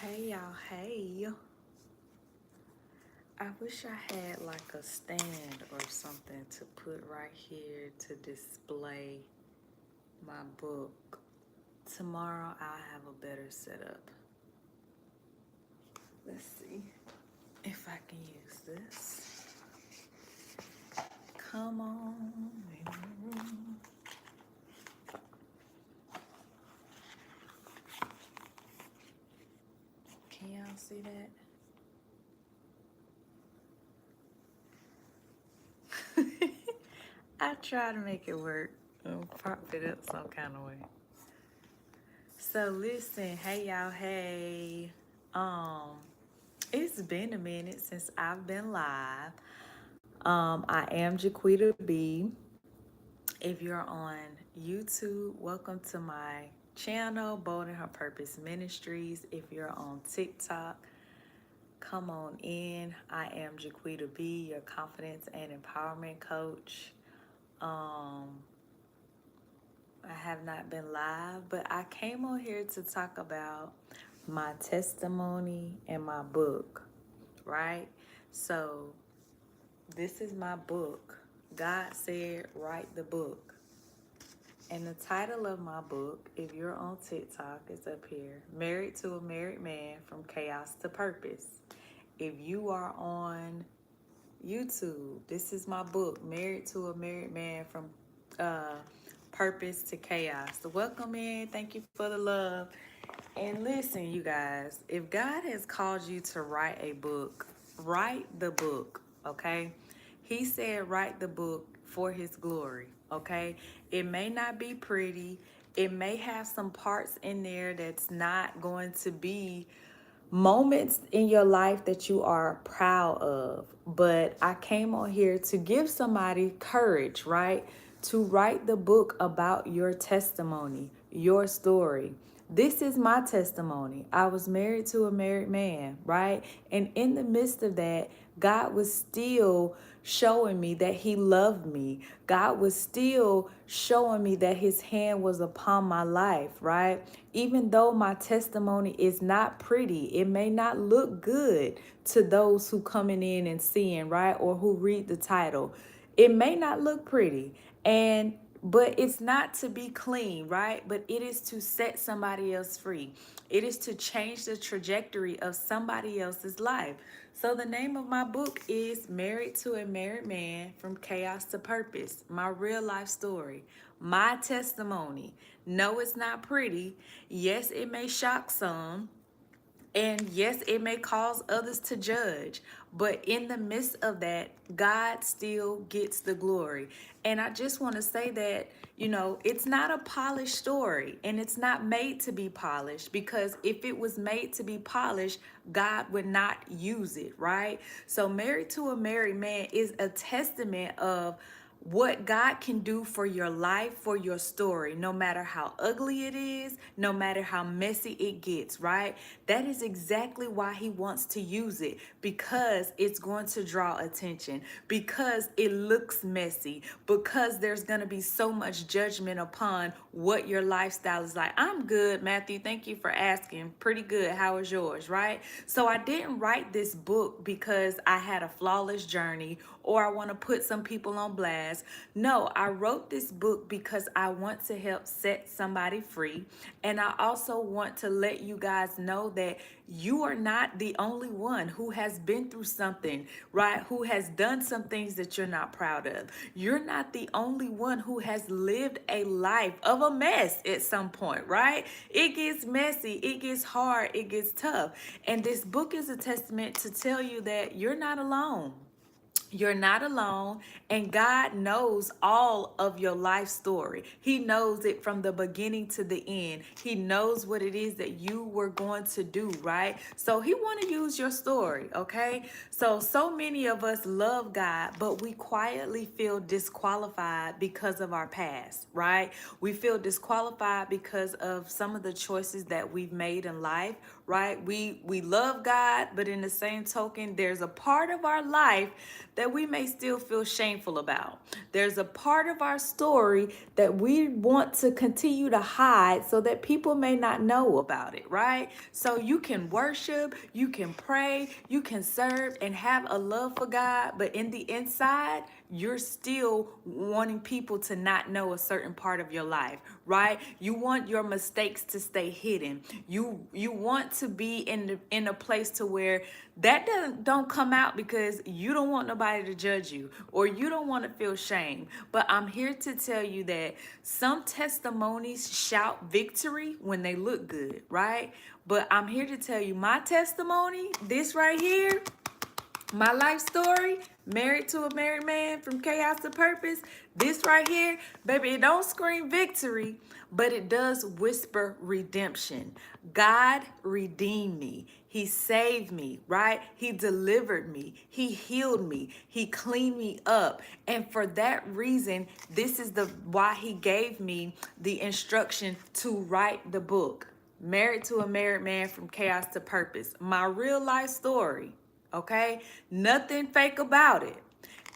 Hey y'all, hey. I wish I had like a stand or something to put right here to display my book. Tomorrow I'll have a better setup. Let's see if I can use this. Come on in the room. Can y'all see that? I try to make it work. Prop it up some kind of way. So listen, hey y'all, hey. Um, it's been a minute since I've been live. I am Jaquita B. If you're on YouTube, welcome to my channel, Bold in Her Purpose Ministries. If you're on TikTok, come on in. I am Jaquita B, your confidence and empowerment coach. I have not been live, but I came on here to talk about my testimony and my book, right? So, this is my book. God said, write the book. And the title of my book, if you're on TikTok, is up here. Married to a Married Man from Chaos to Purpose. If you are on YouTube, this is my book, Married to a Married Man from Purpose to Chaos. So welcome in. Thank you for the love. And listen, you guys, if God has called you to write a book, write the book, okay? He said, write the book for his glory, okay? It may not be pretty. It may have some parts in there that's not going to be moments in your life that you are proud of. But I came on here to give somebody courage, right? To write the book about your testimony, your story. This is my testimony. I was married to a married man, right? And in the midst of that, God was still showing me that he loved me. God was still showing me that his hand was upon my life, right? Even though my testimony is not pretty, it may not look good to those who coming in and seeing, right? Or who read the title. It may not look pretty. But it's not to be clean, right? But it is to set somebody else free. It is to change the trajectory of somebody else's life. So the name of my book is Married to a Married Man from Chaos to Purpose, my real life story, my testimony. No, it's not pretty. Yes, it may shock some. And yes, it may cause others to judge, but in the midst of that, God still gets the glory. And I just want to say that, it's not a polished story and it's not made to be polished, because if it was made to be polished, God would not use it, right? So, Married to a Married Man is a testament of what God can do for your life, for your story, no matter how ugly it is, no matter how messy it gets, right? That is exactly why he wants to use it, because it's going to draw attention, because it looks messy, because there's going to be so much judgment upon what your lifestyle is like. I'm good, Matthew. Thank you for asking. Pretty good. How is yours, right? So I didn't write this book because I had a flawless journey or I want to put some people on blast. No, I wrote this book because I want to help set somebody free. And I also want to let you guys know that you are not the only one who has been through something, right? Who has done some things that you're not proud of. You're not the only one who has lived a life of a mess at some point, right? It gets messy, it gets hard, it gets tough. And this book is a testament to tell you that you're not alone. You're not alone, and God knows all of your life story. He knows it from the beginning to the end. He knows what it is that you were going to do, right? So he want to use your story, okay? So many of us love God, but we quietly feel disqualified because of our past, right? We feel disqualified because of some of the choices that we've made in life, right? We love God, but in the same token, there's a part of our life that we may still feel shameful about. There's a part of our story that we want to continue to hide so that people may not know about it, right? So you can worship, you can pray, you can serve and have a love for God, but in the inside, you're still wanting people to not know a certain part of your life, right? You want your mistakes to stay hidden. You want to be in a place to where that don't come out because you don't want nobody to judge you or you don't want to feel shame. But I'm here to tell you that some testimonies shout victory when they look good, right? But I'm here to tell you my testimony, this right here, my life story, married to a married man from chaos to purpose. This right here, baby, it don't scream victory, but it does whisper redemption. God redeemed me. He saved me, right? He delivered me. He healed me. He cleaned me up. And for that reason, this is the why he gave me the instruction to write the book. Married to a married man from chaos to purpose. My real life story. Okay, nothing fake about it.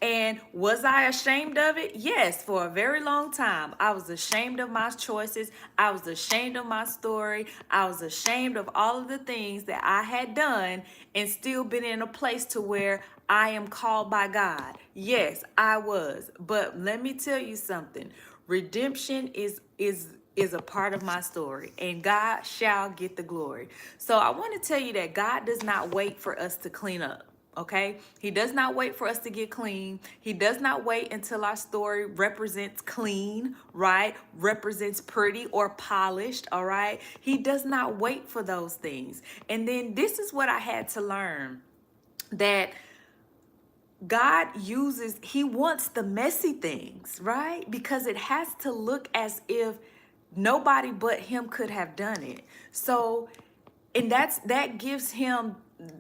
And was I ashamed of it? Yes, for a very long time. I was ashamed of my choices. I was ashamed of my story. I was ashamed of all of the things that I had done and still been in a place to where I am called by God. Yes, I was. But let me tell you something. Redemption is a part of my story, and God shall get the glory. So I want to tell you that God does not wait for us to clean up. Okay, he does not wait for us to get clean. He does not wait until our story represents clean, right? Represents pretty or polished, all right? He does not wait for those things. And then this is what I had to learn, that God he wants the messy things, right? Because it has to look as if nobody but him could have done it. So, and that gives him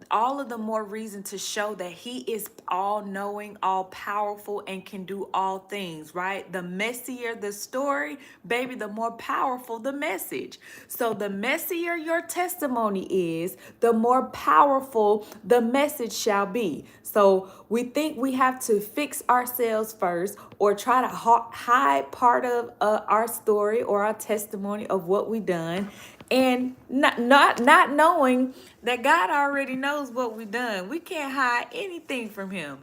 all of the more reason to show that he is all knowing, all powerful, and can do all things, right? The messier the story, baby, the more powerful the message. So the messier your testimony is, the more powerful the message shall be. So we think we have to fix ourselves first or try to hide part of our story or our testimony of what we done, and not knowing that God already knows what we done. We can't hide anything from him.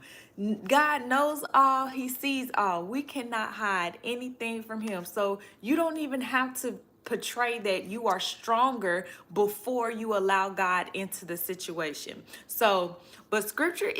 God knows all, he sees all. We cannot hide anything from him. So you don't even have to portray that you are stronger before you allow God into the situation. So, but scripture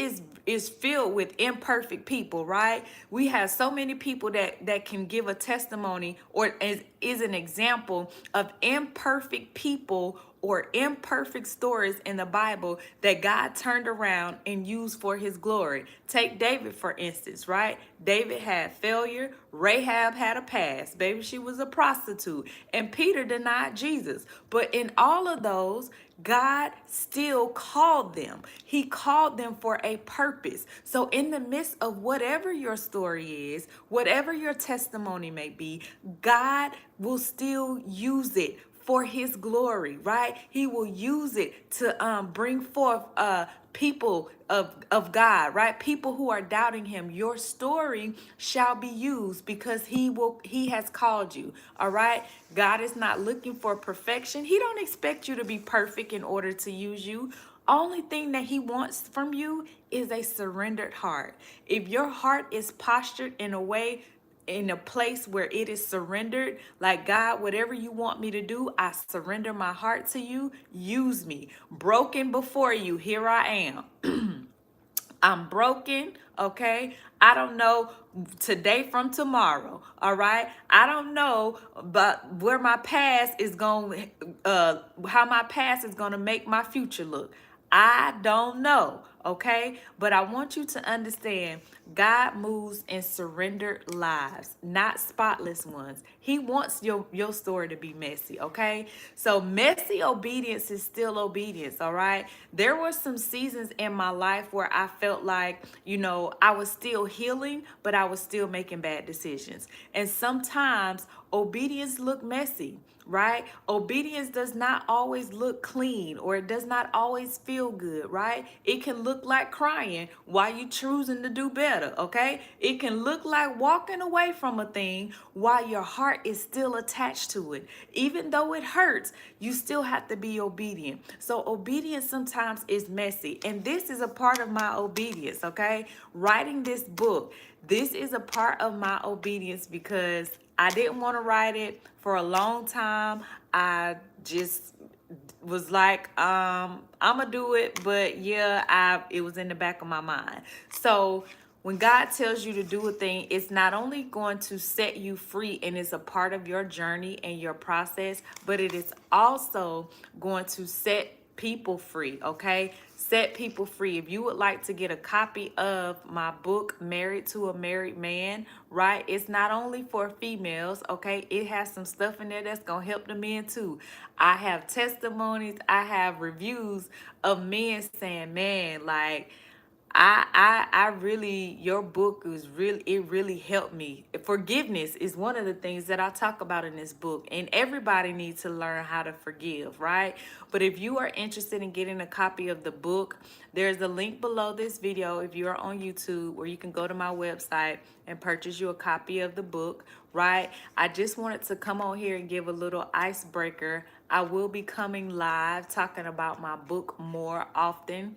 is filled with imperfect people, right? We have so many people that can give a testimony or is an example of imperfect people or imperfect stories in the Bible that God turned around and used for his glory. Take David, for instance, right? David had failure. Rahab had a past. Baby, she was a prostitute. And Peter denied Jesus. But in all of those, God still called them. He called them for a purpose. So in the midst of whatever your story is, whatever your testimony may be, God will still use it for his glory, right? He will use it to bring forth people of God, right? People who are doubting him. Your story shall be used because he has called you. All right. God is not looking for perfection. He don't expect you to be perfect in order to use you. Only thing that he wants from you is a surrendered heart. If your heart is postured in a way, in a place where it is surrendered, like, God, whatever you want me to do, I surrender my heart to you. Use me. Broken before you, here I am. I'm broken, okay? I don't know today from tomorrow, all right? I don't know but where my past is going, how my past is going to make my future look. I don't know, okay? But I want you to understand, God moves in surrendered lives, not spotless ones. He wants your story to be messy, okay? So messy obedience is still obedience, all right? There were some seasons in my life where I felt like, I was still healing, but I was still making bad decisions. And sometimes obedience looked messy. right? Obedience does not always look clean, or it does not always feel good, right? It can look like crying while you choosing to do better, okay? It can look like walking away from a thing while your heart is still attached to it. Even though it hurts, you still have to be obedient. So obedience sometimes is messy, and this is a part of my obedience, okay? Writing this book, this is a part of my obedience because I didn't want to write it for a long time. I just was like, I'ma do it, but yeah, it was in the back of my mind. So when God tells you to do a thing, it's not only going to set you free and it's a part of your journey and your process, but it is also going to set people free, okay? Set people free. If you would like to get a copy of my book, Married to a Married Man, right? It's not only for females, okay? It has some stuff in there that's going to help the men too. I have testimonies, I have reviews of men saying, man, like, I really, your book is really, it really helped me. Forgiveness is one of the things that I talk about in this book, and everybody needs to learn how to forgive, right? But if you are interested in getting a copy of the book, there's a link below this video if you are on YouTube, where you can go to my website and purchase you a copy of the book, right? I just wanted to come on here and give a little icebreaker. I will be coming live talking about my book more often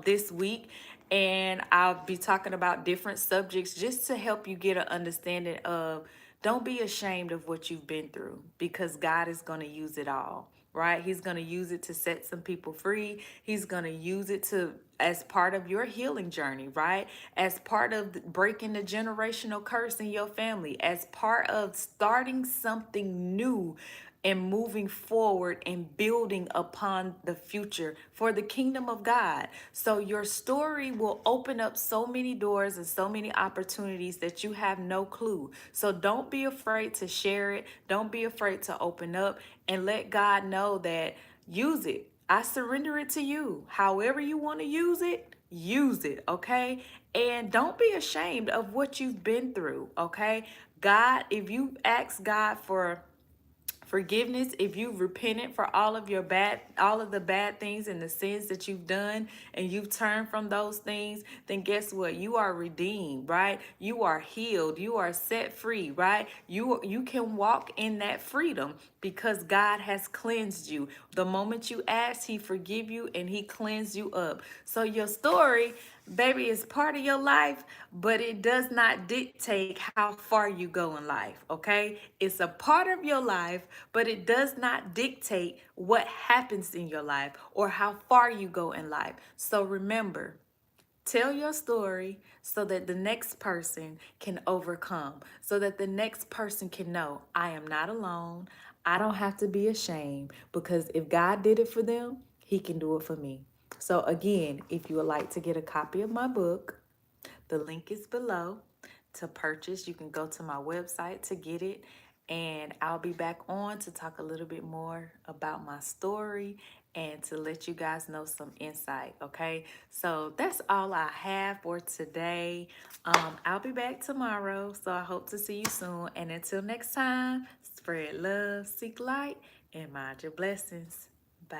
this week, and I'll be talking about different subjects just to help you get an understanding of, don't be ashamed of what you've been through, because God is going to use it all, right? He's going to use it to set some people free. He's going to use it to, as part of your healing journey, right? As part of breaking the generational curse in your family, as part of starting something new and moving forward and building upon the future for the kingdom of God. So your story will open up so many doors and so many opportunities that you have no clue. So don't be afraid to share it. Don't be afraid to open up, and let God know that, use it. I surrender it to you. However you want to use it, okay? And don't be ashamed of what you've been through, okay? God, if you ask God for forgiveness, if you've repented for all of the bad things and the sins that you've done, and you've turned from those things, then guess what? You are redeemed, right? You are healed. You are set free, right? You can walk in that freedom because God has cleansed you. The moment you ask, He forgive you and He cleanse you up. So your story, baby, is part of your life, but it does not dictate how far you go in life, okay? It's a part of your life, but it does not dictate what happens in your life or how far you go in life. So remember, tell your story so that the next person can overcome, so that the next person can know, I am not alone. I don't have to be ashamed, because if God did it for them, He can do it for me. So again, if you would like to get a copy of my book, the link is below to purchase. You can go to my website to get it. And I'll be back on to talk a little bit more about my story and to let you guys know some insight, okay? So that's all I have for today. I'll be back tomorrow, so I hope to see you soon. And until next time, spread love, seek light, and mind your blessings. Bye.